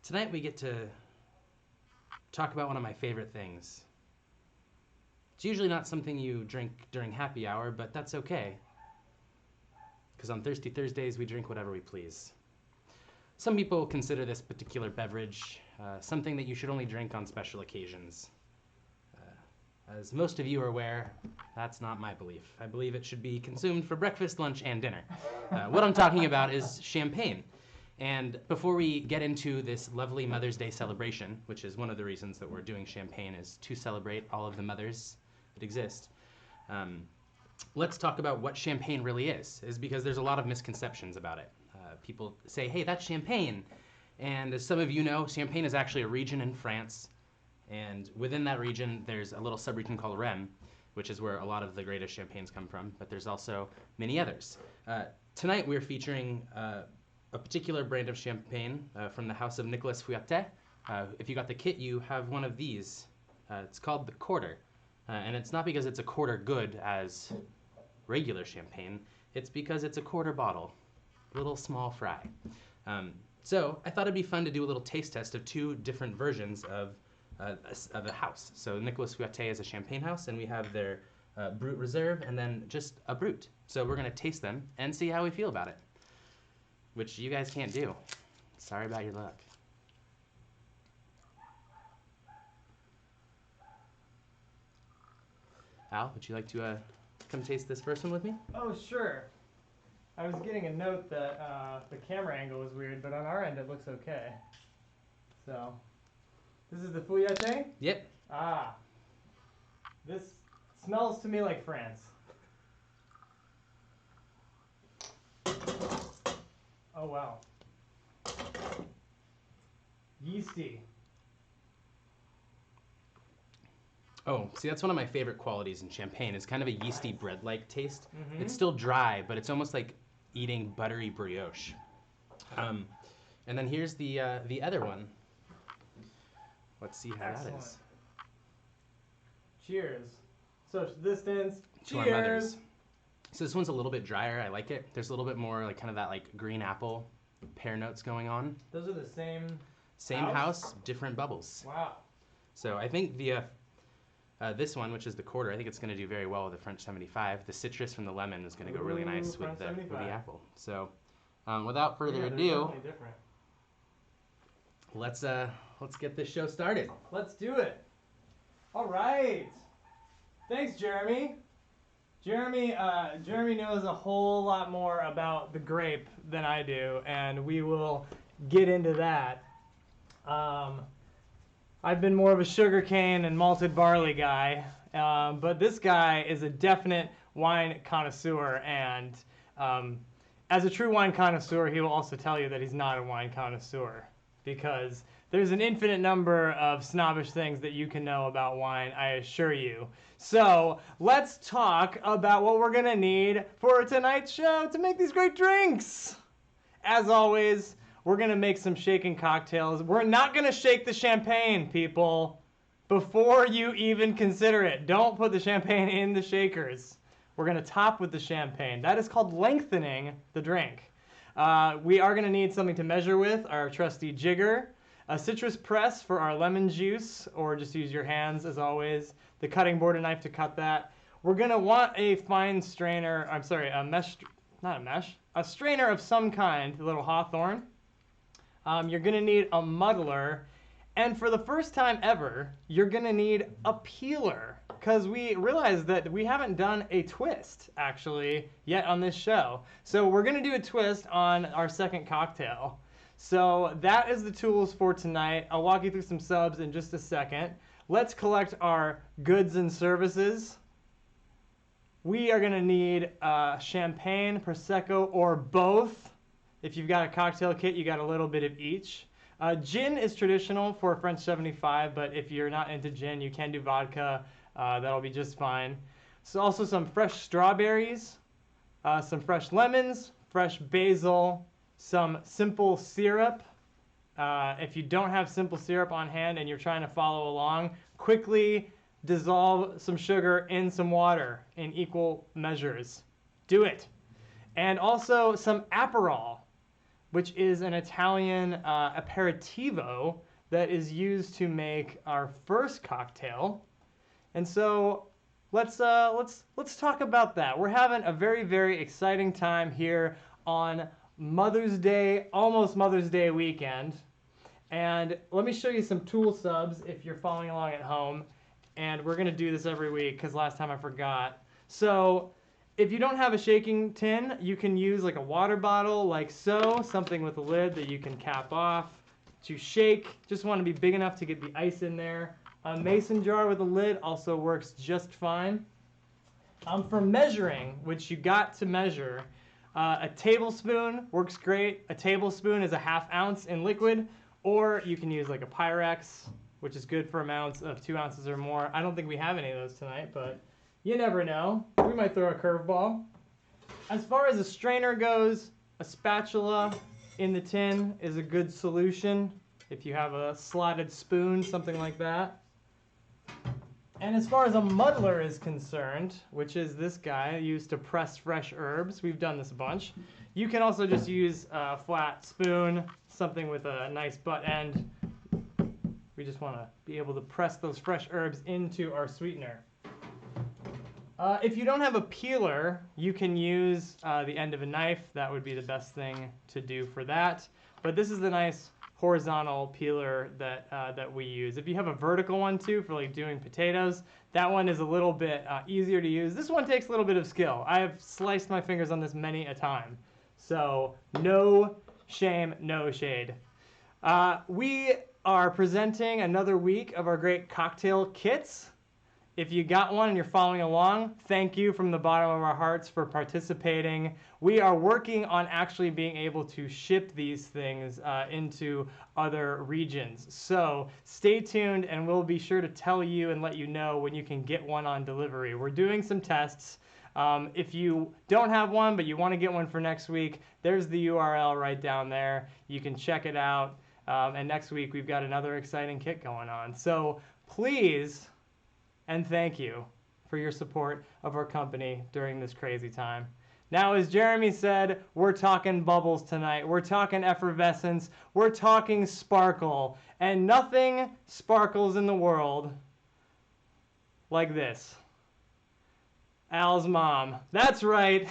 Tonight we get to talk about one of my favorite things. It's usually not something you drink during happy hour, but that's okay. Because on Thirsty Thursdays, we drink whatever we please. Some people consider this particular beverage something that you should only drink on special occasions. As most of you are aware, that's not my belief. I believe it should be consumed for breakfast, lunch, and dinner. What I'm talking about is champagne. And before we get into this lovely Mother's Day celebration, which is one of the reasons that we're doing champagne, is to celebrate all of the mothers that exist, let's talk about what champagne really is because there's a lot of misconceptions about it. People say, hey, that's champagne. And as some of you know, Champagne is actually a region in France. And within that region, there's a little subregion called Rhône, which is where a lot of the greatest champagnes come from. But there's also many others. Tonight, we're featuring a particular brand of champagne from the house of Nicolas Fouillatet. If you got the kit, you have one of these. It's called the Quarter. And it's not because it's a quarter good as regular champagne. It's because it's a quarter bottle. Little small fry. So I thought it'd be fun to do a little taste test of two different versions of a house. So Nicolas Fouillatet is a champagne house, and we have their Brut Reserve and then just a Brut. So we're going to taste them and see how we feel about it, which you guys can't do. Sorry about your luck. Al, would you like to come taste this first one with me? Oh, sure. I was getting a note that the camera angle was weird, but on our end it looks okay. So, this is the Fouillatet? Yep. Ah. This smells to me like France. Oh, wow. Yeasty. Oh, see, that's one of my favorite qualities in champagne. It's kind of a yeasty bread-like taste. Mm-hmm. It's still dry, but it's almost like eating buttery brioche. And then here's the other one. Let's see how Excellent. that is. Cheers. Social distance. To our mothers. So this one's a little bit drier. I like it. There's a little bit more like kind of that like green apple pear notes going on. Those are the same house, different bubbles. Wow. So I think the this one, which is the Quarter, I think it's going to do very well with the French 75. The citrus from the lemon is going to go really nice with the apple. So without further ado, let's get this show started. Let's do it. All right. Thanks, Jeremy. Jeremy knows a whole lot more about the grape than I do, and we will get into that. I've been more of a sugarcane and malted barley guy, but this guy is a definite wine connoisseur, and as a true wine connoisseur, he will also tell you that he's not a wine connoisseur, because there's an infinite number of snobbish things that you can know about wine, I assure you. So let's talk about what we're gonna need for tonight's show to make these great drinks. As always, we're going to make some shaken cocktails. We're not going to shake the champagne, people, before you even consider it. Don't put the champagne in the shakers. We're going to top with the champagne. That is called lengthening the drink. We are going to need something to measure with, our trusty jigger, a citrus press for our lemon juice, or just use your hands as always, the cutting board and knife to cut that. We're going to want a fine strainer, a strainer of some kind, a little Hawthorne. You're going to need a muddler, and for the first time ever, you're going to need a peeler, because we realized that we haven't done a twist, actually, yet on this show. So we're going to do a twist on our second cocktail. So that is the tools for tonight. I'll walk you through some subs in just a second. Let's collect our goods and services. We are going to need champagne, Prosecco, or both. If you've got a cocktail kit, you got a little bit of each. Gin is traditional for French 75, but if you're not into gin, you can do vodka. That'll be just fine. So also some fresh strawberries, some fresh lemons, fresh basil, some simple syrup. If you don't have simple syrup on hand and you're trying to follow along, quickly dissolve some sugar in some water in equal measures. Do it. And also some Aperol. which is an Italian aperitivo that is used to make our first cocktail. And so let's talk about that. We're having a very, very exciting time here on Mother's Day, almost Mother's Day weekend. And let me show you some tool subs if you're following along at home. And we're gonna do this every week because last time I forgot. So if you don't have a shaking tin, you can use like a water bottle like so, something with a lid that you can cap off to shake. Just want to be big enough to get the ice in there. A mason jar with a lid also works just fine. For measuring, which you got to measure, a tablespoon works great. A tablespoon is a 1/2 ounce in liquid, or you can use like a Pyrex, which is good for amounts of 2 ounces or more. I don't think we have any of those tonight, but you never know. We might throw a curveball. As far as a strainer goes, a spatula in the tin is a good solution if you have a slotted spoon, something like that. And as far as a muddler is concerned, which is this guy used to press fresh herbs, we've done this a bunch. You can also just use a flat spoon, something with a nice butt end. We just want to be able to press those fresh herbs into our sweetener. If you don't have a peeler, you can use the end of a knife. That would be the best thing to do for that. But this is the nice horizontal peeler that we use. If you have a vertical one too for like doing potatoes, that one is a little bit easier to use. This one takes a little bit of skill. I have sliced my fingers on this many a time. So no shame, no shade. We are presenting another week of our great cocktail kits. If you got one and you're following along, thank you from the bottom of our hearts for participating. We are working on actually being able to ship these things into other regions. So stay tuned and we'll be sure to tell you and let you know when you can get one on delivery. We're doing some tests. If you don't have one but you want to get one for next week, there's the URL right down there. You can check it out. And next week we've got another exciting kit going on. So please and thank you for your support of our company during this crazy time. Now, as Jeremy said, we're talking bubbles tonight. We're talking effervescence. We're talking sparkle. And nothing sparkles in the world like this. Al's mom. That's right.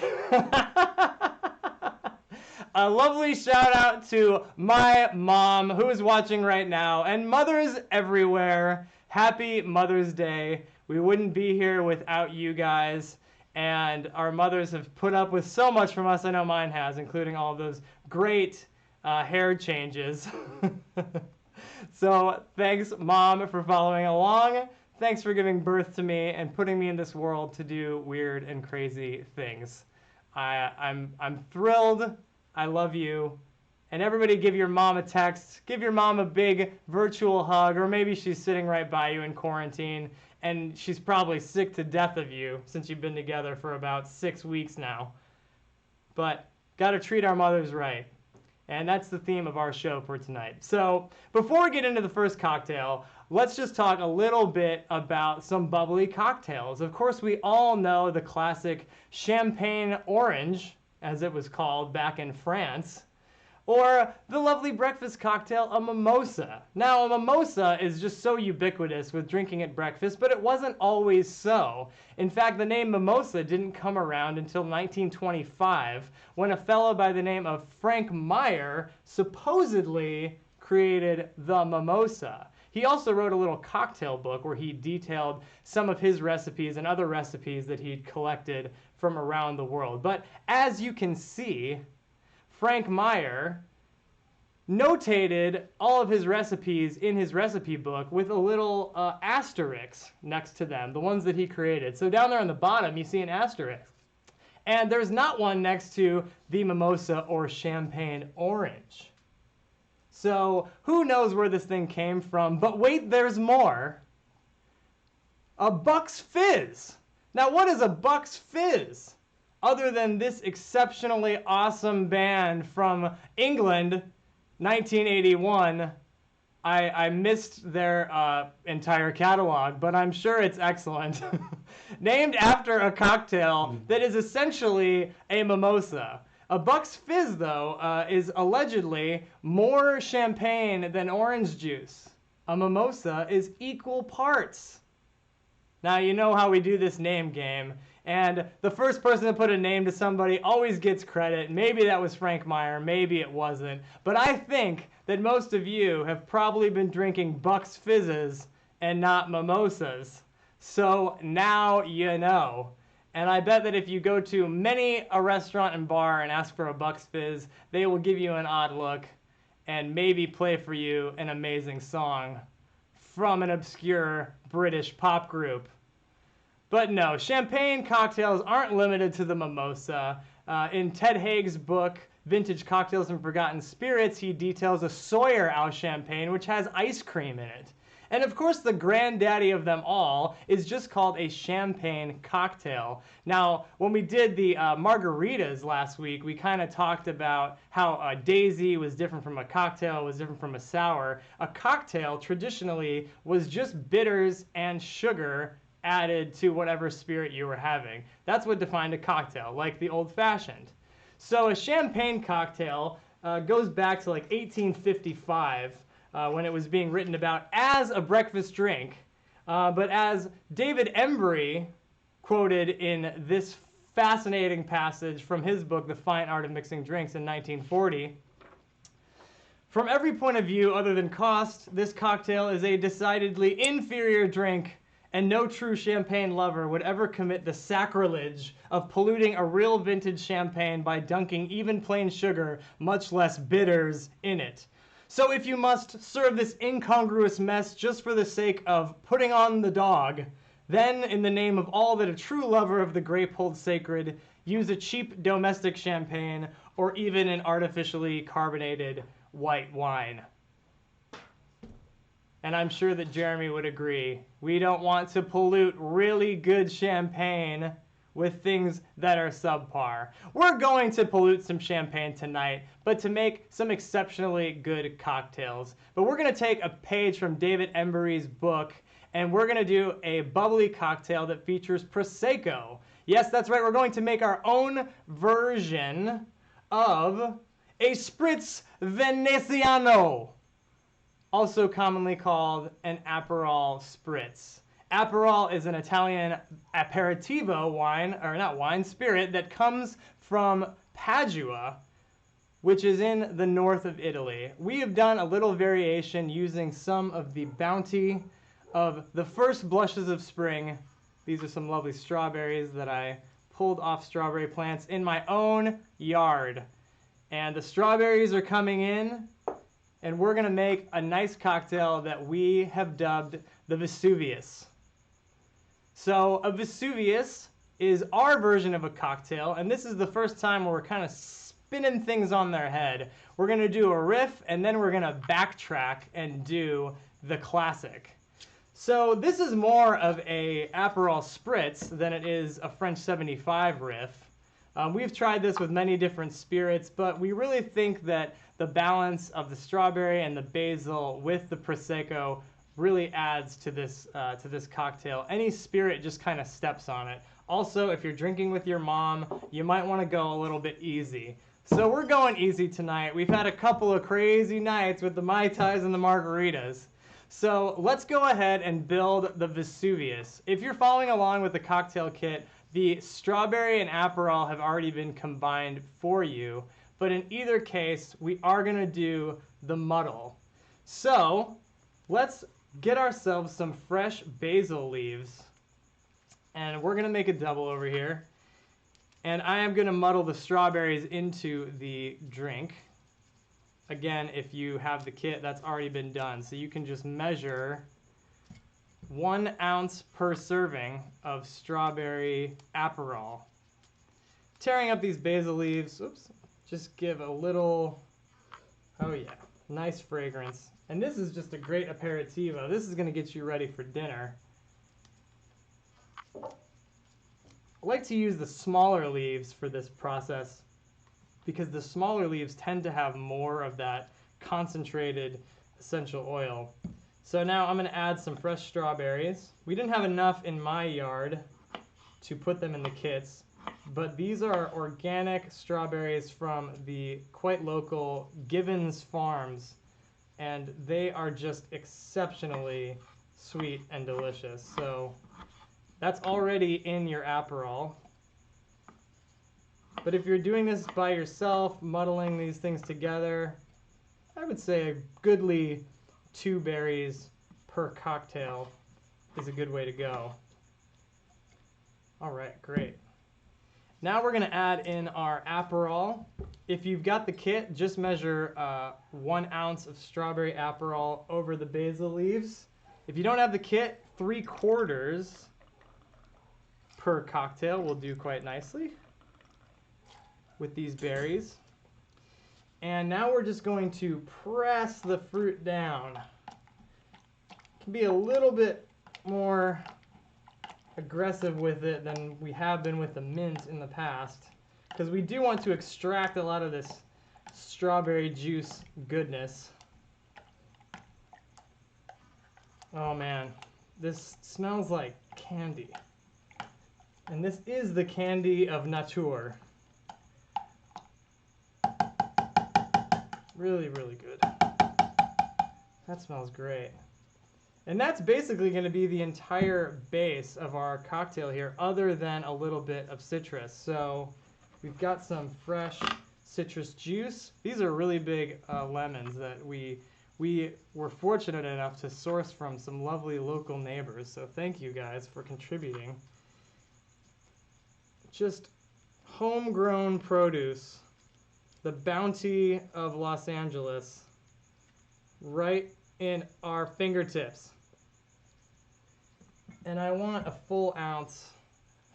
A lovely shout out to my mom who is watching right now, and mothers everywhere. Happy Mother's Day. We wouldn't be here without you guys, and our mothers have put up with so much from us. I know mine has, including all of those great hair changes. So thanks, Mom, for following along. Thanks for giving birth to me and putting me in this world to do weird and crazy things. I'm thrilled. I love you. And everybody give your mom a text. Give your mom a big virtual hug, or maybe she's sitting right by you in quarantine and she's probably sick to death of you since you've been together for about 6 weeks now. But gotta treat our mothers right. And that's the theme of our show for tonight. So before we get into the first cocktail, let's just talk a little bit about some bubbly cocktails. Of course, we all know the classic champagne orange, as it was called back in France, or the lovely breakfast cocktail, a mimosa. Now, a mimosa is just so ubiquitous with drinking at breakfast, but it wasn't always so. In fact, the name mimosa didn't come around until 1925, when a fellow by the name of Frank Meyer supposedly created the mimosa. He also wrote a little cocktail book where he detailed some of his recipes and other recipes that he'd collected from around the world. But as you can see, Frank Meyer notated all of his recipes in his recipe book with a little asterisk next to them, the ones that he created. So down there on the bottom, you see an asterisk. And there's not one next to the mimosa or champagne orange. So who knows where this thing came from? But wait, there's more. A Buck's Fizz. Now, what is a Buck's Fizz? Other than this exceptionally awesome band from England, 1981, I missed their entire catalog, but I'm sure it's excellent. Named after a cocktail that is essentially a mimosa. A Buck's Fizz, though, is allegedly more champagne than orange juice. A mimosa is equal parts. Now, you know how we do this name game, and the first person to put a name to somebody always gets credit. Maybe that was Frank Meyer, maybe it wasn't. But I think that most of you have probably been drinking Buck's Fizzes and not mimosas. So now you know. And I bet that if you go to many a restaurant and bar and ask for a Buck's Fizz, they will give you an odd look and maybe play for you an amazing song from an obscure British pop group. But no, champagne cocktails aren't limited to the mimosa. In Ted Haig's book, Vintage Cocktails and Forgotten Spirits, he details a Sawyer au champagne, which has ice cream in it. And of course, the granddaddy of them all is just called a champagne cocktail. Now, when we did the margaritas last week, we kind of talked about how a daisy was different from a cocktail, was different from a sour. A cocktail traditionally was just bitters and sugar added to whatever spirit you were having. That's what defined a cocktail, like the old-fashioned. So a champagne cocktail goes back to like 1855. When it was being written about as a breakfast drink. But as David Embry quoted in this fascinating passage from his book, The Fine Art of Mixing Drinks in 1940, from every point of view other than cost, this cocktail is a decidedly inferior drink, and no true champagne lover would ever commit the sacrilege of polluting a real vintage champagne by dunking even plain sugar, much less bitters, in it. So if you must serve this incongruous mess just for the sake of putting on the dog, then in the name of all that a true lover of the grape holds sacred, use a cheap domestic champagne or even an artificially carbonated white wine. And I'm sure that Jeremy would agree. We don't want to pollute really good champagne with things that are subpar. We're going to pollute some champagne tonight, but to make some exceptionally good cocktails. But we're going to take a page from David Embry's book, and we're going to do a bubbly cocktail that features Prosecco. Yes, that's right, we're going to make our own version of a Spritz Veneziano, also commonly called an Aperol Spritz. Aperol is an Italian aperitivo wine, or not wine, spirit that comes from Padua, which is in the north of Italy. We have done a little variation using some of the bounty of the first blushes of spring. These are some lovely strawberries that I pulled off strawberry plants in my own yard. And the strawberries are coming in, and we're gonna make a nice cocktail that we have dubbed the Vesuvius. So a Vesuvius is our version of a cocktail, and this is the first time where we're kind of spinning things on their head. We're going to do a riff, and then we're going to backtrack and do the classic. So this is more of a Aperol Spritz than it is a French 75 riff. We've tried this with many different spirits, but we really think that the balance of the strawberry and the basil with the Prosecco really adds to this cocktail. Any spirit just kind of steps on it. Also, if you're drinking with your mom, you might want to go a little bit easy. So we're going easy tonight. We've had a couple of crazy nights with the Mai Tais and the margaritas. So let's go ahead and build the Vesuvius. If you're following along with the cocktail kit, the strawberry and Aperol have already been combined for you. But in either case, we are going to do the muddle. So let's get ourselves some fresh basil leaves, and we're going to make a double over here. And I am going to muddle the strawberries into the drink. Again, if you have the kit, that's already been done. So you can just measure 1 ounce per serving of strawberry Aperol. Tearing up these basil leaves, oops, just give a little, oh yeah, nice fragrance. And this is just a great aperitivo. This is going to get you ready for dinner. I like to use the smaller leaves for this process because the smaller leaves tend to have more of that concentrated essential oil. So now I'm going to add some fresh strawberries. We didn't have enough in my yard to put them in the kits, But these are organic strawberries from the quite local Givens Farms, and they are just exceptionally sweet and delicious. So that's already in your Aperol. But if you're doing this by yourself, muddling these things together, I would say a goodly 2 berries per cocktail is a good way to go. All right, great. Now we're going to add in our Aperol. If you've got the kit, just measure 1 ounce of strawberry Aperol over the basil leaves. If you don't have the kit, 3/4 per cocktail will do quite nicely with these berries. And now we're just going to press the fruit down. It can be a little bit more aggressive with it than we have been with the mint in the past, because we do want to extract a lot of this strawberry juice goodness. Oh man, this smells like candy. And this is the candy of nature. Really, really good. That smells great. And that's basically going to be the entire base of our cocktail here, other than a little bit of citrus. So we've got some fresh citrus juice. These are really big lemons that we were fortunate enough to source from some lovely local neighbors. So thank you guys for contributing. Just homegrown produce, the bounty of Los Angeles, right in our fingertips. And I want a full ounce,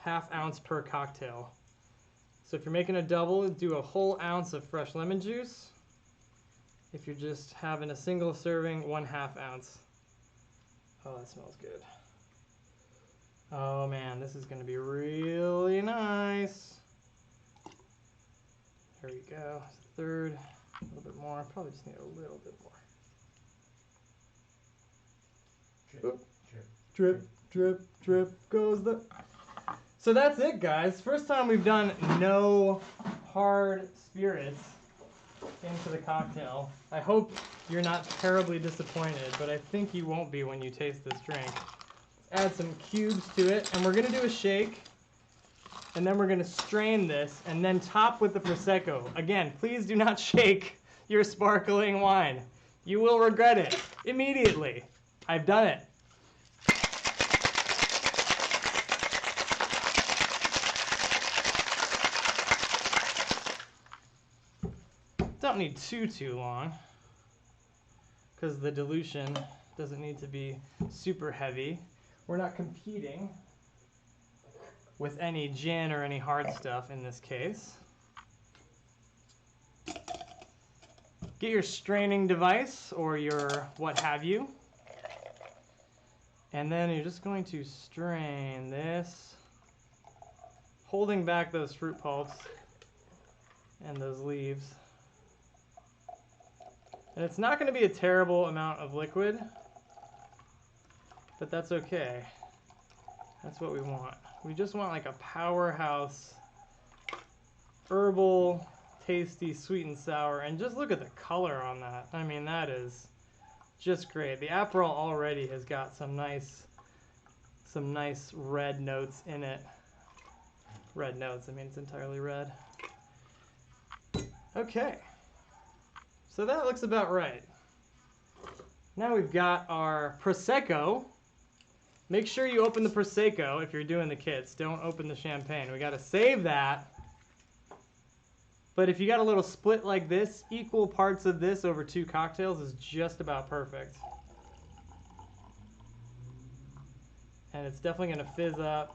1/2 ounce per cocktail. So if you're making a double, do a whole ounce of fresh lemon juice. If you're just having a single serving, 1/2 ounce. Oh, that smells good. Oh man, this is gonna be really nice. There we go, 1/3, a little bit more. Probably just need a little bit more. Drip, drip, Drip, drip, drip goes the... So that's it, guys. First time we've done no hard spirits into the cocktail. I hope you're not terribly disappointed, but I think you won't be when you taste this drink. Let's add some cubes to it, and we're gonna do a shake, and then we're gonna strain this, and then top with the Prosecco. Again, please do not shake your sparkling wine. You will regret it immediately. I've done it. Don't need too long, because the dilution doesn't need to be super heavy. We're not competing with any gin or any hard stuff in this case. Get your straining device or your what have you. And then you're just going to strain this, holding back those fruit pulps and those leaves. And it's not going to be a terrible amount of liquid, but that's okay. That's what we want. We just want like a powerhouse, herbal, tasty, sweet and sour. And just look at the color on that. I mean, that is just great. The Aperol already has got some nice red notes in it. Red notes, I mean, it's entirely red. Okay. So that looks about right. Now we've got our Prosecco. Make sure you open the Prosecco if you're doing the kits. Don't open the champagne. We got to save that. But if you got a little split like this, equal parts of this over 2 cocktails is just about perfect. And it's definitely going to fizz up.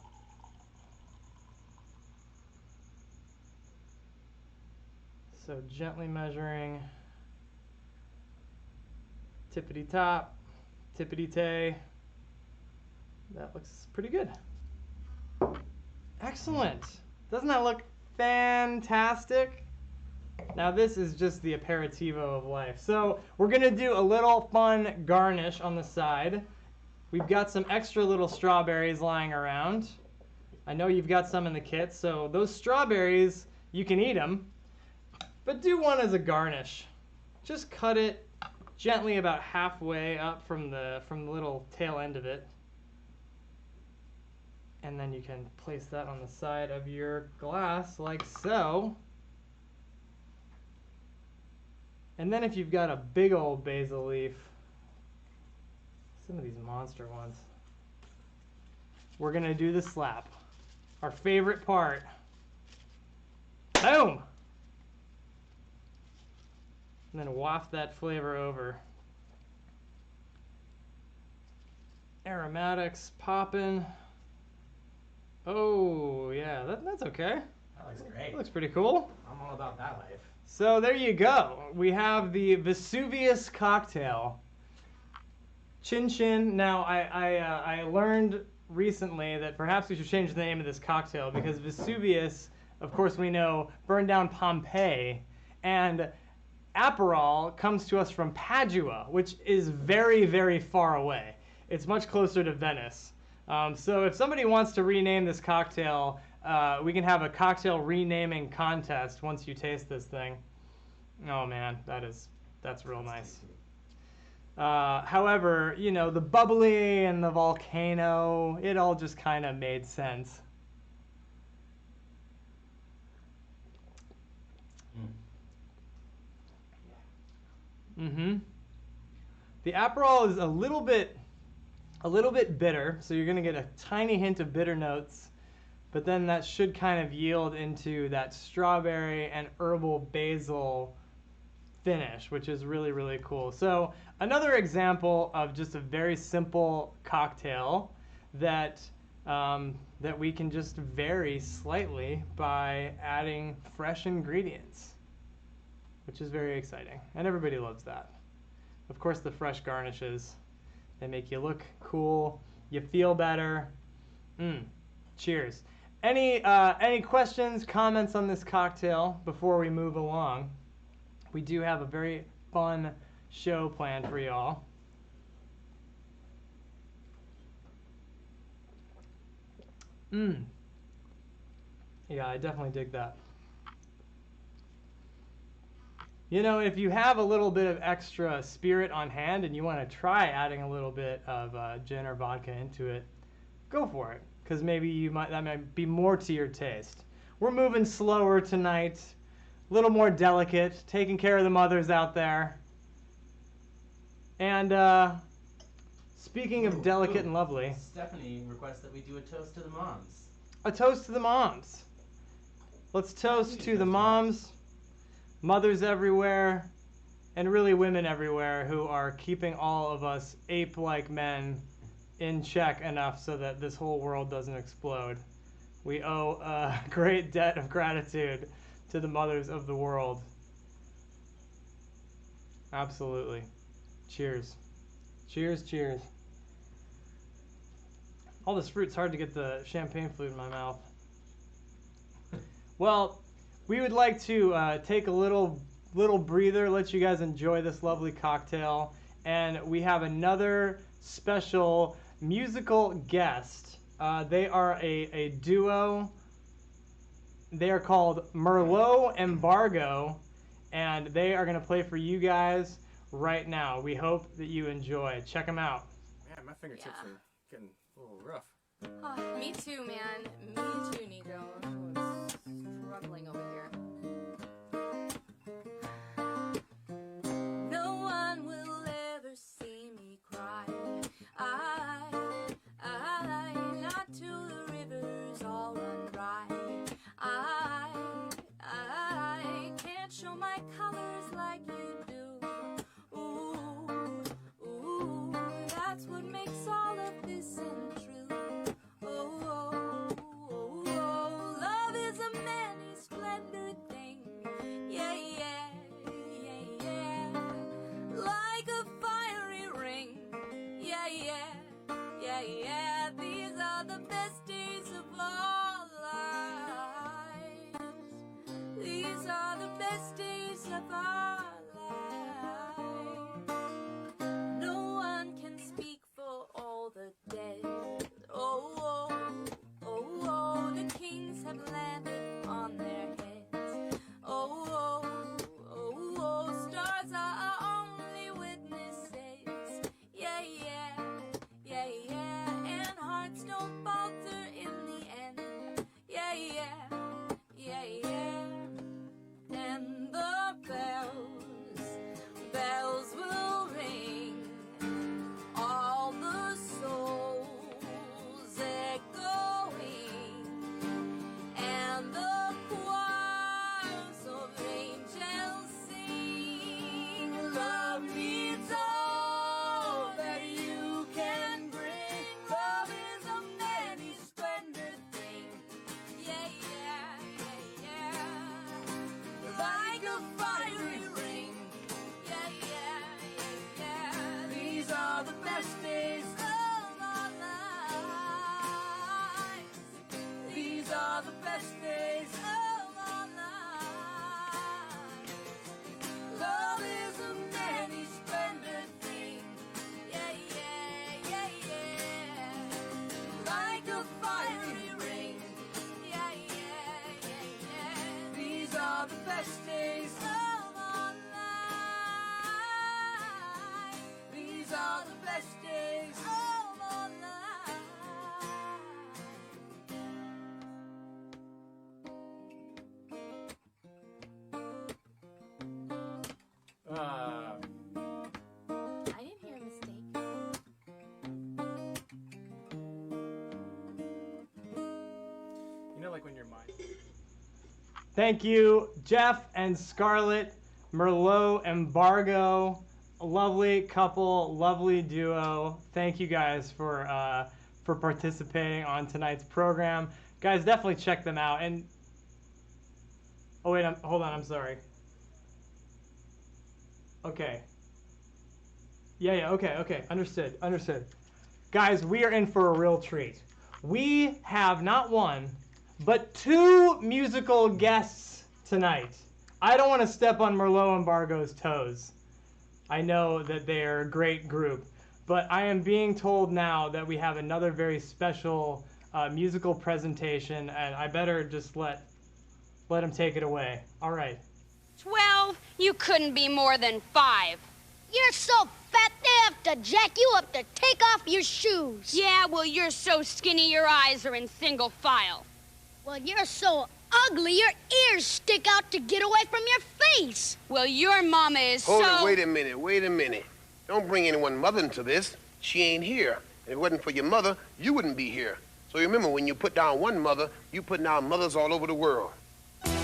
So gently measuring. Tippity top, tippity tay. That looks pretty good. Excellent. Doesn't that look fantastic? Now this is just the aperitivo of life. So we're gonna do a little fun garnish on the side. We've got some extra little strawberries lying around. I know you've got some in the kit, so those strawberries, you can eat them, but do one as a garnish. Just cut it gently about halfway up from the little tail end of it. And then you can place that on the side of your glass like so. And then if you've got a big old basil leaf, some of these monster ones, we're gonna do the slap. Our favorite part. Boom! And then waft that flavor over. Aromatics popping. Oh, yeah, that's okay. That looks great. That looks pretty cool. I'm all about that life. So there you go. We have the Vesuvius cocktail. Chin Chin. Now, I learned recently that perhaps we should change the name of this cocktail because Vesuvius, of course we know, burned down Pompeii. And Aperol comes to us from Padua, which is very, very far away. It's much closer to Venice. So if somebody wants to rename this cocktail, we can have a cocktail renaming contest once you taste this thing. Oh man, that's real nice. However, you know, the bubbly and the volcano, it all just kind of made sense. The Aperol is a little bit bitter, so you're gonna get a tiny hint of bitter notes, but then that should kind of yield into that strawberry and herbal basil finish, which is really, really cool. So another example of just a very simple cocktail that that we can just vary slightly by adding fresh ingredients, which is very exciting, and everybody loves that. Of course, the fresh garnishes, they make you look cool, you feel better. Cheers. Any questions, comments on this cocktail before we move along? We do have a very fun show planned for y'all. Yeah, I definitely dig that. You know, if you have a little bit of extra spirit on hand and you want to try adding a little bit of gin or vodka into it, go for it, because maybe that might be more to your taste. We're moving slower tonight, a little more delicate, taking care of the mothers out there. And speaking of delicate and lovely, Stephanie requests that we do a toast to the moms. A toast to the moms. Let's toast to the moms, mothers everywhere, and really women everywhere who are keeping all of us ape-like men in check enough so that this whole world doesn't explode. We owe a great debt of gratitude to the mothers of the world. Absolutely. Cheers. Cheers, cheers. All this fruit's hard to get the champagne flute in my mouth. Well, we would like to take a little breather, let you guys enjoy this lovely cocktail, and we have another special musical guest. They are a duo. They are called Merlot Embargo, and they are going to play for you guys right now. We hope that you enjoy. Check them out. Man, my fingertips are getting a little rough. Oh, me too, man. Me too, Nico. I'm struggling over here. No one will ever see me cry. Not till the rivers all run dry. I can't show my colors like you do. Ooh, that's what makes all of this untrue. Oh, love a fiery ring. Yeah, yeah, yeah, yeah. These are the best days of our lives. These are the best days of our lives. Love is a many splendid thing. Yeah, yeah, yeah, yeah. Like a fiery ring. Yeah, yeah, yeah, yeah. These are the best days of our life. These are the best days of our life. I didn't hear a mistake. You know, like when your mind. Thank you, Jeff and Scarlett, Merlot and Bargo. A lovely couple, lovely duo. Thank you guys for participating on tonight's program. Guys, definitely check them out. And oh wait, hold on, I'm sorry. Okay. Yeah, okay, understood. Guys, we are in for a real treat. We have not one, but two musical guests tonight. I don't want to step on Merlot and Bargo's toes. I know that they are a great group, but I am being told now that we have another very special musical presentation, and I better just let them take it away. All right. 12? You couldn't be more than 5. You're so fat they have to jack you up to take off your shoes. Yeah, well, you're so skinny your eyes are in single file. Well, you're so ugly your ears stick out to get away from your face. Well, your mama is Hold so... it, wait a minute. Don't bring anyone mother into this. She ain't here. If it wasn't for your mother, you wouldn't be here. So remember, when you put down one mother, you put down mothers all over the world. Treat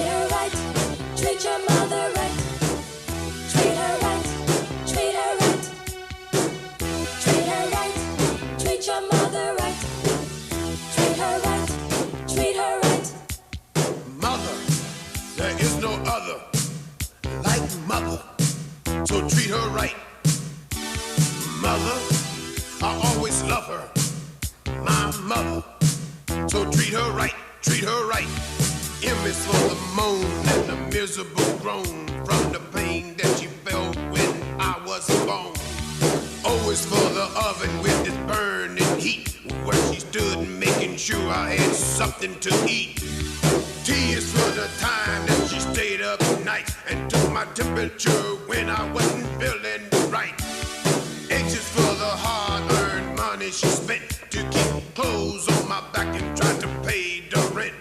her right, treat your mother right. Treat her right, treat her right. Treat her right, treat your mother right. Treat her right, treat her right. Mother, there is no other like mother. So treat her right. Mother, I always love her. My mother. So treat her right, treat her right. M is for the moan and the miserable groan from the pain that she felt when I was born. O is for the oven with its burning heat, where she stood making sure I had something to eat. T is for the time that she stayed up night and took my temperature when I wasn't feeling right. H is for the hard-earned money she spent to keep clothes on my back and try to pay the rent.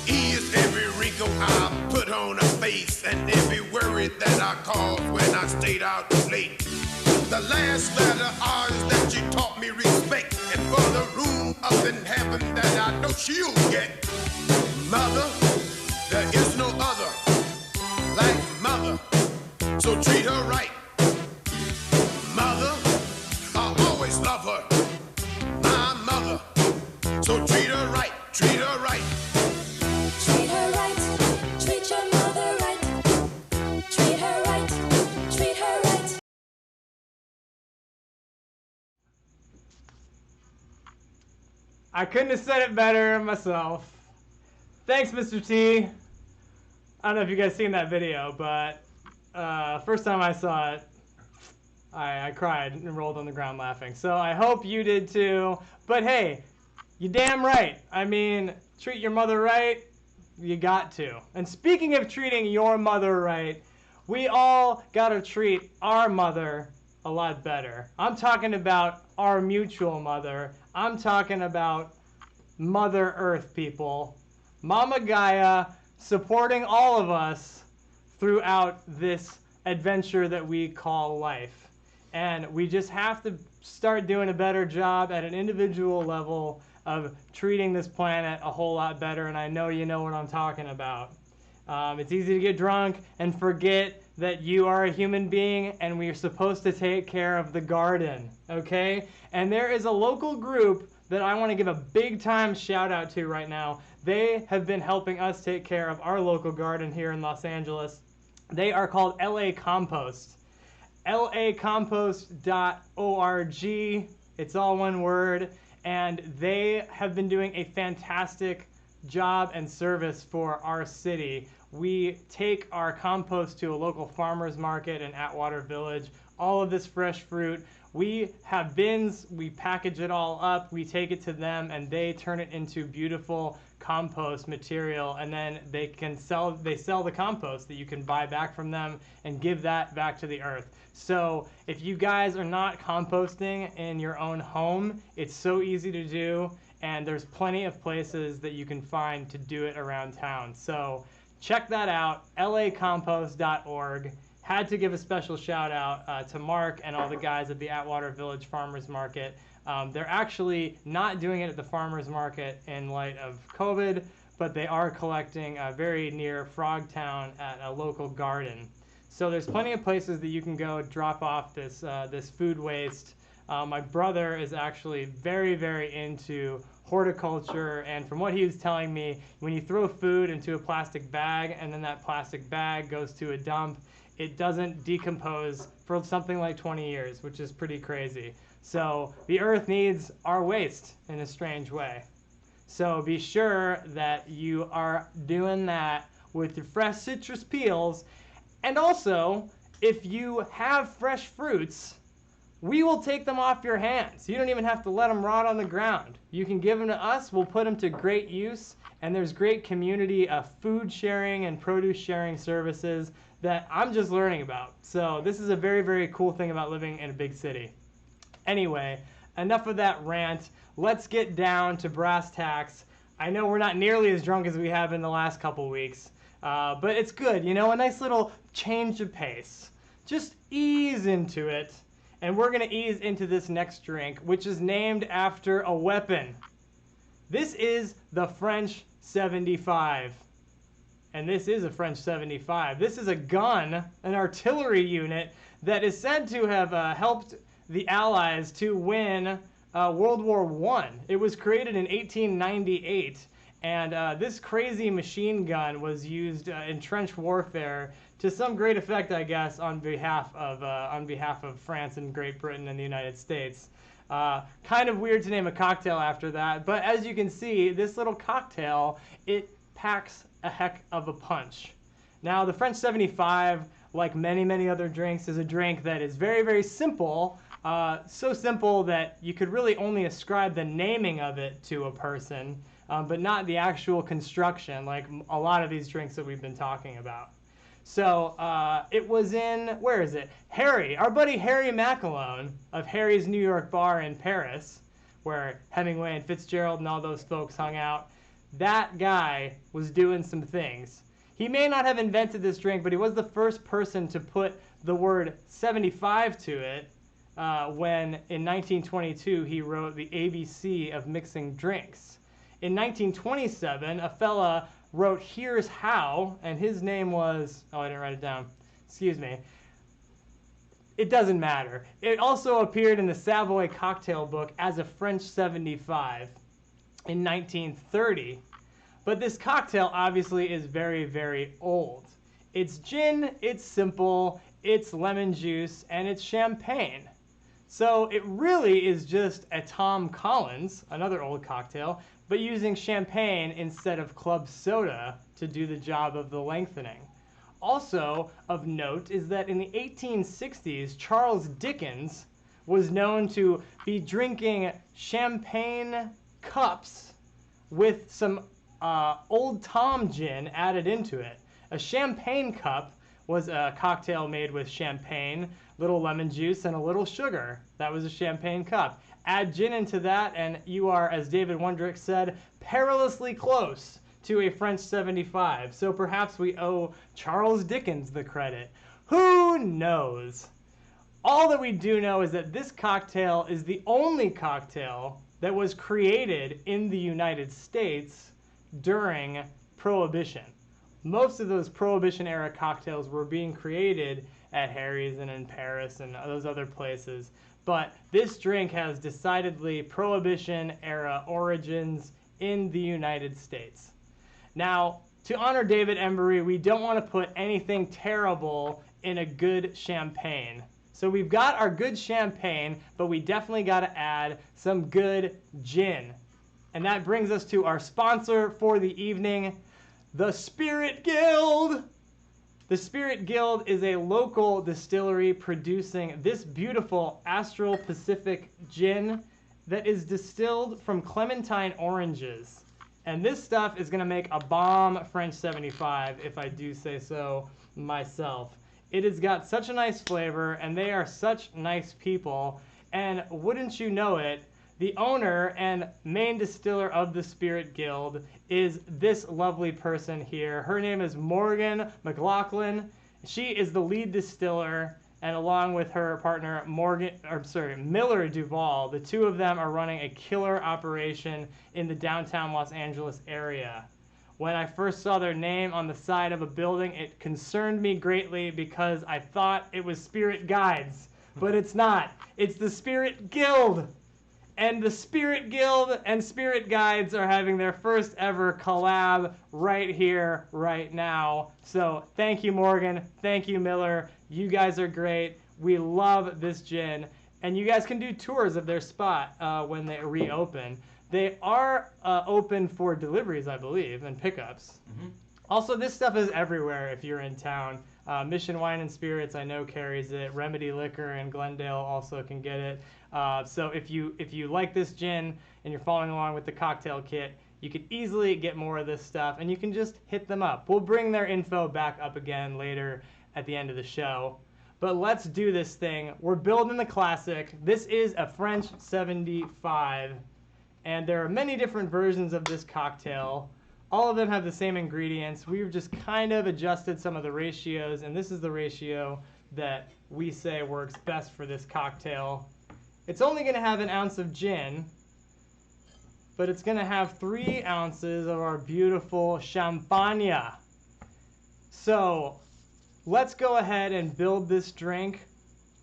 E is every wrinkle I put on her face and every worry that I caused when I stayed out late. The last letter R is that she taught me respect, and for the room up in heaven that I know she'll get. Mother, there is no other like mother, so treat her right. Mother, I always love her. My mother, so treat her right, treat her right. Treat her right, treat your mother right. Treat her right, treat her right. I couldn't have said it better myself. Thanks, Mr. T. I don't know if you guys seen that video, but first time I saw it, I cried and rolled on the ground laughing. So I hope you did too. But hey, you damn right. I mean, treat your mother right, you got to. And speaking of treating your mother right, we all gotta treat our mother a lot better. I'm talking about our mutual mother. I'm talking about Mother Earth, people. Mama Gaia supporting all of us throughout this adventure that we call life. And we just have to start doing a better job at an individual level of treating this planet a whole lot better, and I know you know what I'm talking about. It's easy to get drunk and forget that you are a human being and we are supposed to take care of the garden, okay? And there is a local group that I want to give a big time shout out to right now. They have been helping us take care of our local garden here in Los Angeles. They are called LA Compost. lacompost.org. It's all one word. And they have been doing a fantastic job and service for our city. We take our compost to a local farmer's market in Atwater Village. All of this fresh fruit. We have bins, we package it all up, we take it to them, and they turn it into beautiful compost material, and then they sell the compost that you can buy back from them and give that back to the earth. So if you guys are not composting in your own home, it's so easy to do, and there's plenty of places that you can find to do it around town. So check that out, lacompost.org. Had to give a special shout out to Mark and all the guys at the Atwater Village Farmers Market. They're actually not doing it at the farmers market in light of COVID, but they are collecting very near Frogtown at a local garden. So there's plenty of places that you can go drop off this food waste. My brother is actually very, very into horticulture, and from what he was telling me, when you throw food into a plastic bag and then that plastic bag goes to a dump, it doesn't decompose for something like 20 years, which is pretty crazy. So the earth needs our waste in a strange way. So be sure that you are doing that with your fresh citrus peels. And also, if you have fresh fruits, we will take them off your hands. You don't even have to let them rot on the ground. You can give them to us, we'll put them to great use, and there's great community food sharing and produce sharing services that I'm just learning about. So this is a very, very cool thing about living in a big city. Anyway, enough of that rant. Let's get down to brass tacks. I know we're not nearly as drunk as we have in the last couple weeks, but it's good, you know, a nice little change of pace. Just ease into it, and we're gonna ease into this next drink, which is named after a weapon. This is the French 75. And this is a French 75. This is a gun, an artillery unit that is said to have helped the Allies to win World War I. It was created in 1898, and this crazy machine gun was used in trench warfare to some great effect, I guess, on behalf of France and Great Britain and the United States. Kind of weird to name a cocktail after that, but as you can see, this little cocktail, it packs a heck of a punch. Now, the French 75, like many, many other drinks, is a drink that is very, very simple. So simple that you could really only ascribe the naming of it to a person, but not the actual construction, like a lot of these drinks that we've been talking about. So it was in, where is it? Harry, our buddy Harry McAlone of Harry's New York Bar in Paris, where Hemingway and Fitzgerald and all those folks hung out. That guy was doing some things. He may not have invented this drink, but he was the first person to put the word 75 to it when in 1922 he wrote the ABC of mixing drinks. In 1927, a fella wrote Here's How, and his name was, oh, I didn't write it down. Excuse me. It doesn't matter. It also appeared in the Savoy cocktail book as a French 75. In 1930, but this cocktail obviously is very, very old. It's gin, it's simple, it's lemon juice, and it's champagne. So it really is just a Tom Collins, another old cocktail, but using champagne instead of club soda to do the job of the lengthening. Also of note is that in the 1860s, Charles Dickens was known to be drinking champagne cups with some Old Tom gin added into it. A champagne cup was a cocktail made with champagne, little lemon juice, and a little sugar. That was a champagne cup. Add gin into that, and you are, as David Wondrich said, perilously close to a French 75. So perhaps we owe Charles Dickens the credit. Who knows? All that we do know is that this cocktail is the only cocktail that was created in the United States during Prohibition. most of those Prohibition era cocktails were being created at Harry's and in Paris and those other places. But this drink has decidedly Prohibition era origins in the United States. Now, to honor David Embury, we don't want to put anything terrible in a good champagne. So we've got our good champagne, but we definitely got to add some good gin. And that brings us to our sponsor for the evening, the Spirit Guild. The Spirit Guild is a local distillery producing this beautiful Astral Pacific gin that is distilled from clementine oranges. And this stuff is going to make a bomb French 75, if I do say so myself. It has got such a nice flavor, and they are such nice people. And wouldn't you know it, the owner and main distiller of the Spirit Guild is this lovely person here. Her name is Morgan McLaughlin. She is the lead distiller, and along with her partner Miller Duval, the two of them are running a killer operation in the downtown Los Angeles area. When I first saw their name on the side of a building, it concerned me greatly because I thought it was Spirit Guides, but it's not. It's the Spirit Guild. And the Spirit Guild and Spirit Guides are having their first ever collab right here, right now. So thank you, Morgan. Thank you, Miller. You guys are great. We love this gin. And you guys can do tours of their spot when they reopen. They are open for deliveries, I believe, and pickups. Mm-hmm. Also, this stuff is everywhere if you're in town. Mission Wine and Spirits, I know, carries it. Remedy Liquor in Glendale also can get it. So if you like this gin and you're following along with the cocktail kit, you could easily get more of this stuff, and you can just hit them up. We'll bring their info back up again later at the end of the show. But let's do this thing. We're building the classic. This is a French 75, and there are many different versions of this cocktail. All of them have the same ingredients. We've just kind of adjusted some of the ratios, and this is the ratio that we say works best for this cocktail. It's only going to have 1 ounce of gin, but it's going to have 3 ounces of our beautiful champagne. So let's go ahead and build this drink.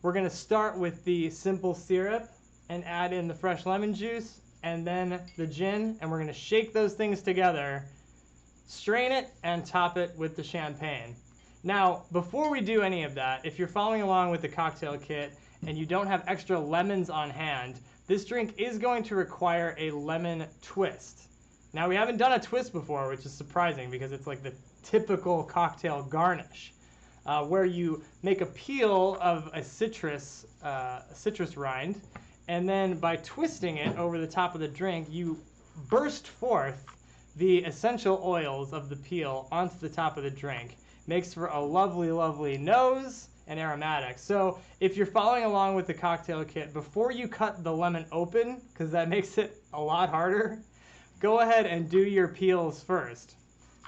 We're going to start with the simple syrup and add in the fresh lemon juice and then the gin, and we're going to shake those things together, strain it, and top it with the champagne. Now, before we do any of that, if you're following along with the cocktail kit and you don't have extra lemons on hand, this drink is going to require a lemon twist. Now, we haven't done a twist before, which is surprising because it's like the typical cocktail garnish, where you make a peel of a citrus rind, and then by twisting it over the top of the drink, you burst forth the essential oils of the peel onto the top of the drink. Makes for a lovely, lovely nose and aromatics. So if you're following along with the cocktail kit, before you cut the lemon open, because that makes it a lot harder, go ahead and do your peels first.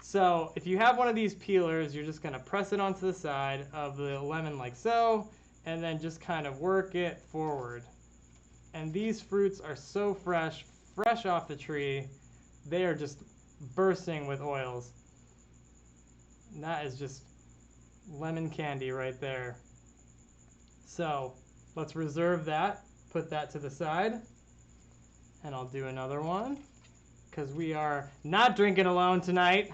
So if you have one of these peelers, you're just going to press it onto the side of the lemon like so, and then just kind of work it forward. And these fruits are so fresh off the tree, they are just bursting with oils. And that is just lemon candy right there. So let's reserve that, put that to the side, and I'll do another one because we are not drinking alone tonight.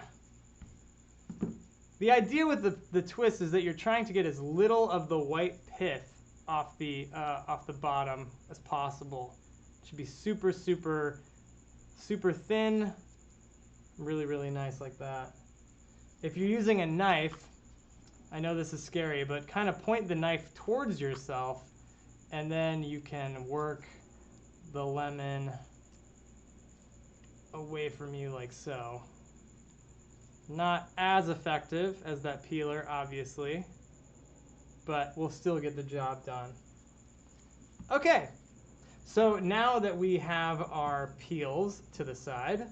The idea with the twist is that you're trying to get as little of the white pith off the bottom as possible. It should be super, super, super thin, really, really nice like that. If you're using a knife, I know this is scary, but kind of point the knife towards yourself, and then you can work the lemon away from you like so. Not as effective as that peeler, obviously, but we'll still get the job done. Okay, so now that we have our peels to the side,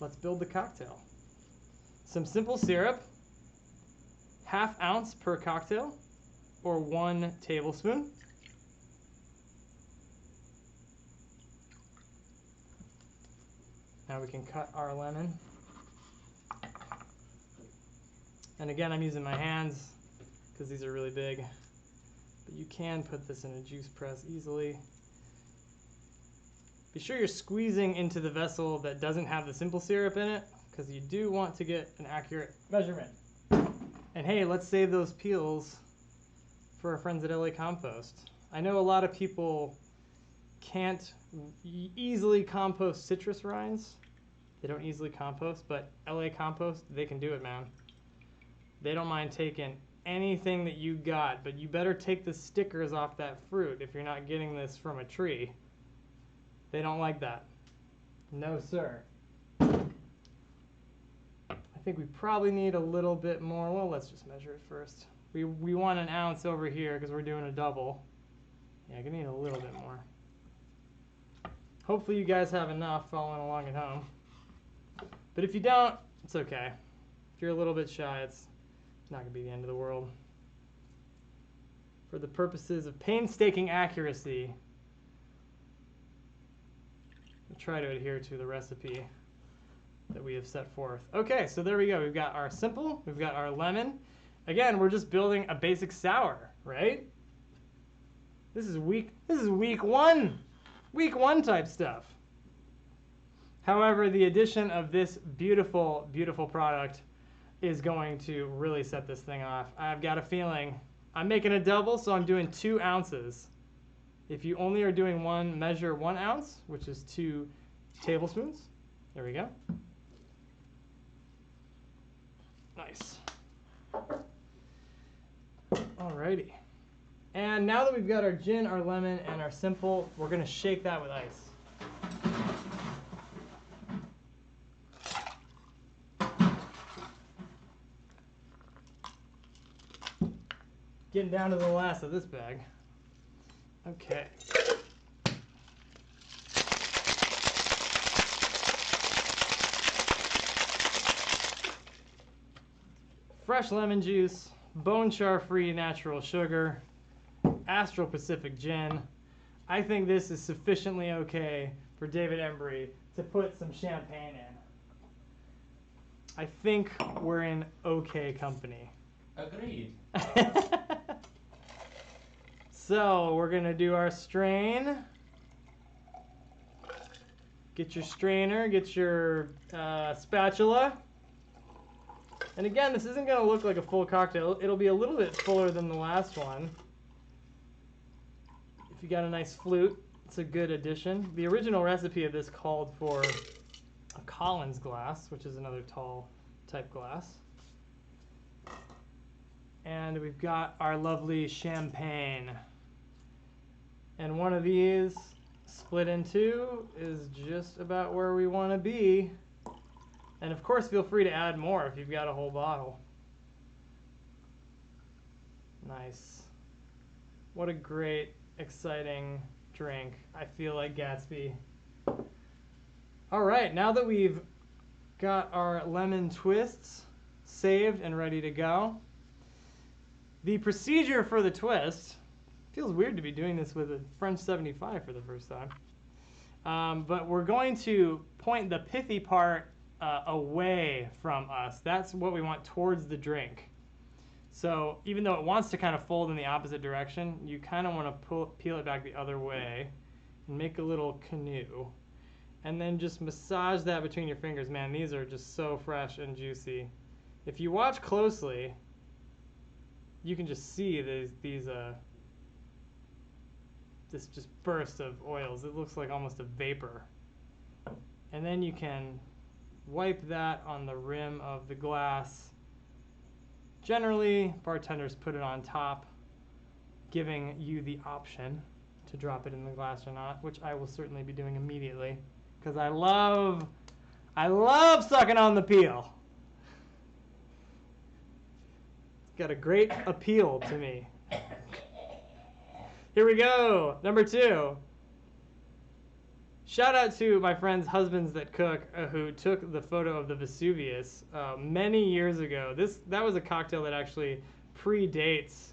let's build the cocktail. Some simple syrup, 1/2 ounce per cocktail, or 1 tablespoon. Now we can cut our lemon. And again, I'm using my hands because these are really big. But you can put this in a juice press easily. Be sure you're squeezing into the vessel that doesn't have the simple syrup in it, because you do want to get an accurate measurement. And hey, let's save those peels for our friends at LA Compost. I know a lot of people can't easily compost citrus rinds. They don't easily compost, but LA Compost, they can do it, man. They don't mind taking anything that you got, but you better take the stickers off that fruit if you're not getting this from a tree. They don't like that. No, sir. I think we probably need a little bit more. Well, let's just measure it first. We want an ounce over here because we're doing a double. Yeah, I need a little bit more. Hopefully you guys have enough following along at home. But if you don't, it's okay. If you're a little bit shy, it's not going to be the end of the world. For the purposes of painstaking accuracy, we'll try to adhere to the recipe that we have set forth. Okay, so there we go. We've got our simple, we've got our lemon. Again, we're just building a basic sour, right? This is week one. Week one type stuff. However, the addition of this beautiful, beautiful product is going to really set this thing off. I've got a feeling I'm making a double, so I'm doing 2 ounces. If you only are doing one, measure 1 ounce, which is 2 tablespoons. There we go. Nice. Alrighty. And now that we've got our gin, our lemon, and our simple, we're going to shake that with ice. Getting down to the last of this bag. Okay. Fresh lemon juice, bone char free natural sugar, Astral Pacific gin. I think this is sufficiently okay for David Embry to put some champagne in. I think we're in okay company. Agreed. So we're gonna do our strain. Get your strainer, get your spatula. And again, this isn't gonna look like a full cocktail. It'll be a little bit fuller than the last one. If you got a nice flute, it's a good addition. The original recipe of this called for a Collins glass, which is another tall type glass. And we've got our lovely champagne. And one of these split in 2 is just about where we want to be. And of course, feel free to add more if you've got a whole bottle. Nice. What a great, exciting drink. I feel like Gatsby. All right, now that we've got our lemon twists saved and ready to go, the procedure for the twist, feels weird to be doing this with a French 75 for the first time, but we're going to point the pithy part away from us. That's what we want towards the drink. So even though it wants to kind of fold in the opposite direction, you kind of want to peel it back the other way and make a little canoe. And then just massage that between your fingers. Man, these are just so fresh and juicy. If you watch closely, you can just see this just burst of oils. It looks like almost a vapor. And then you can wipe that on the rim of the glass. Generally, bartenders put it on top, giving you the option to drop it in the glass or not, which I will certainly be doing immediately, because I love sucking on the peel. It's got a great appeal to me. Here we go, number 2. Shout out to my friends Husbands That Cook, who took the photo of the Vesuvius many years ago. That was a cocktail that actually predates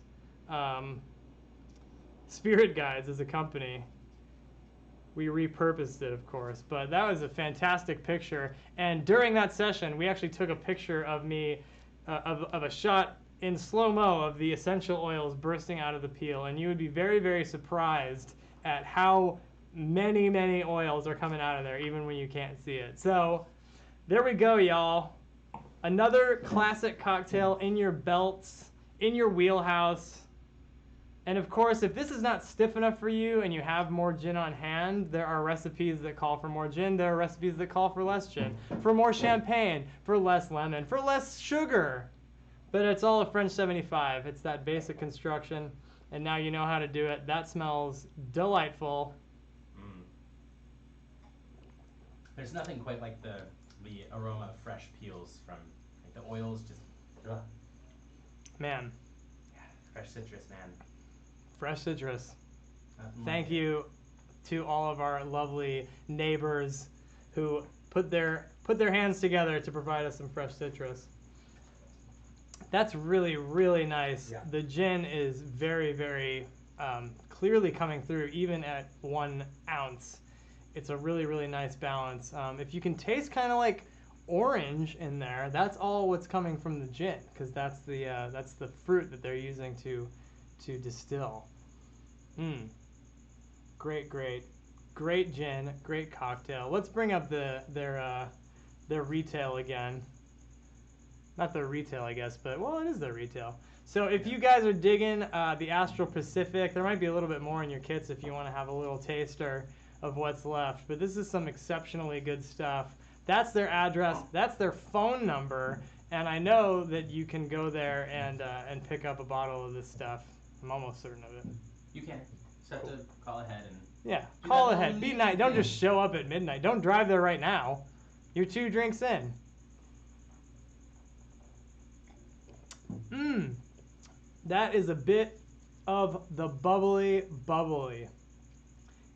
Spirit Guides as a company. We repurposed it, of course, but that was a fantastic picture. And during that session, we actually took a picture of me of a shot in slow-mo of the essential oils bursting out of the peel, and you would be very, very surprised at how many, many oils are coming out of there, even when you can't see it. So there we go, y'all. Another classic cocktail in your belts, in your wheelhouse. And of course, if this is not stiff enough for you and you have more gin on hand, there are recipes that call for more gin. There are recipes that call for less gin, for more champagne, for less lemon, for less sugar. But it's all a French 75. It's that basic construction, and now you know how to do it. That smells delightful. There's nothing quite like the aroma of fresh peels from like the oils. Just Man, fresh citrus, man. fresh citrus. Nothing Thank like it. you to all of our lovely neighbors who put their hands together to provide us some fresh citrus. That's really, really nice. Yeah. The gin is very, very clearly coming through, even at 1 ounce. It's a really, really nice balance. If you can taste kind of like orange in there, that's all what's coming from the gin, because that's the fruit that they're using to distill. Great gin, great cocktail. Let's bring up their retail again. Not their retail, I guess, but well, it is their retail. So if you guys are digging the Astral Pacific, there might be a little bit more in your kits if you want to have a little taster of what's left. But this is some exceptionally good stuff. That's their address. That's their phone number. And I know that you can go there and pick up a bottle of this stuff. I'm almost certain of it. You can. Just have to call ahead and. Yeah, Do call that ahead. little Be lead nice. Don't thing. just show up at midnight. Don't drive there right now. You're 2 drinks in. That is a bit of the bubbly.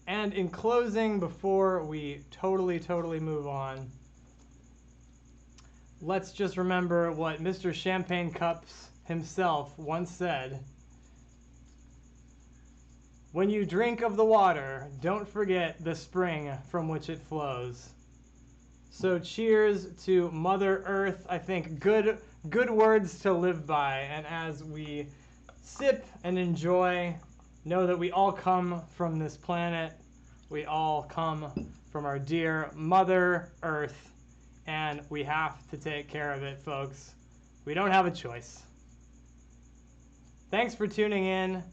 And in closing, before we totally move on, let's just remember what Mr. Champagne Cups himself once said. When you drink of the water, don't forget the spring from which it flows. So cheers to Mother Earth. I think good words to live by. And as we sip and enjoy, know that we all come from this planet. We all come from our dear Mother Earth. And we have to take care of it, folks. We don't have a choice. Thanks for tuning in.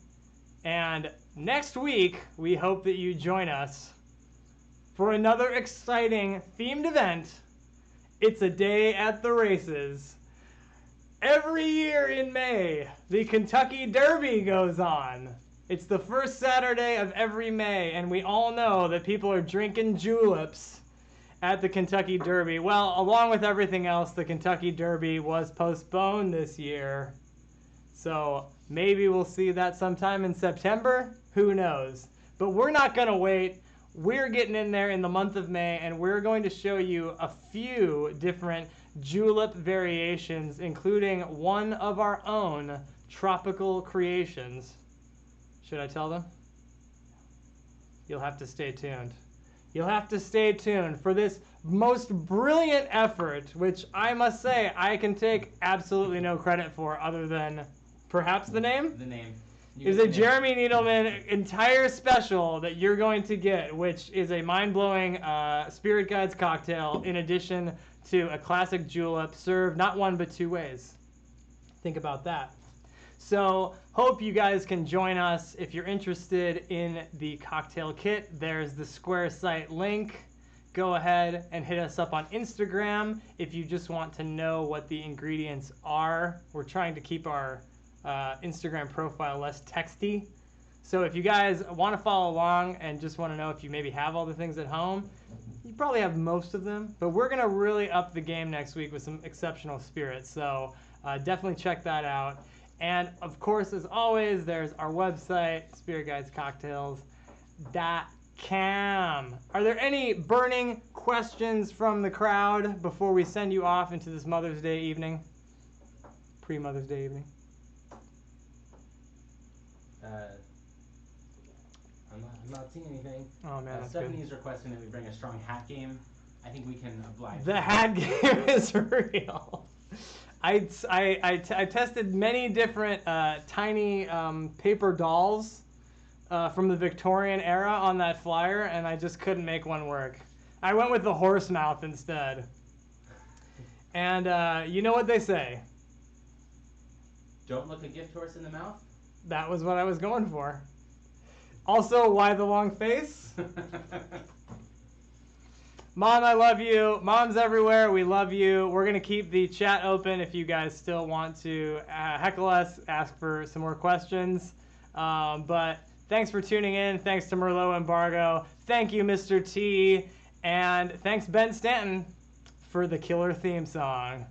And next week, we hope that you join us for another exciting themed event. It's a day at the races. Every year in May, the Kentucky Derby goes on. It's the first Saturday of every May, and we all know that people are drinking juleps at the Kentucky Derby. Well, along with everything else, the Kentucky Derby was postponed this year. So maybe we'll see that sometime in September. Who knows? But we're not going to wait. We're getting in there in the month of May, and we're going to show you a few different julep variations, including one of our own tropical creations. Should I tell them? You'll have to stay tuned. You'll have to stay tuned for this most brilliant effort, which I must say I can take absolutely no credit for other than perhaps the name? The name. Is a Jeremy Needleman entire special that you're going to get, which is a mind-blowing Spirit Guides cocktail in addition to a classic julep served not 1 but 2 ways. Think about that. So hope you guys can join us. If you're interested in the cocktail kit, there's the Square site link. Go ahead and hit us up on Instagram if you just want to know what the ingredients are. We're trying to keep our Instagram profile less texty. So if you guys want to follow along and just want to know if you maybe have all the things at home, you probably have most of them, but we're going to really up the game next week with some exceptional spirits. So definitely check that out. And of course, as always, there's our website, spiritguidescocktails.com. Are there any burning questions from the crowd before we send you off into this Mother's Day evening? Pre-Mother's Day evening. I'm not seeing anything. Oh man, that's Stephanie's good. requesting that we bring a strong hat game. I think we can oblige. The hat game is real. I tested many different tiny paper dolls from the Victorian era on that flyer, and I just couldn't make one work. I went with the horse mouth instead. And you know what they say? Don't look a gift horse in the mouth. That was what I was going for. Also, why the long face? Mom, I love you. Moms everywhere, we love you. We're going to keep the chat open if you guys still want to heckle us, ask for some more questions. But thanks for tuning in. Thanks to Merlot Embargo. Thank you, Mr. T. And thanks, Ben Stanton, for the killer theme song.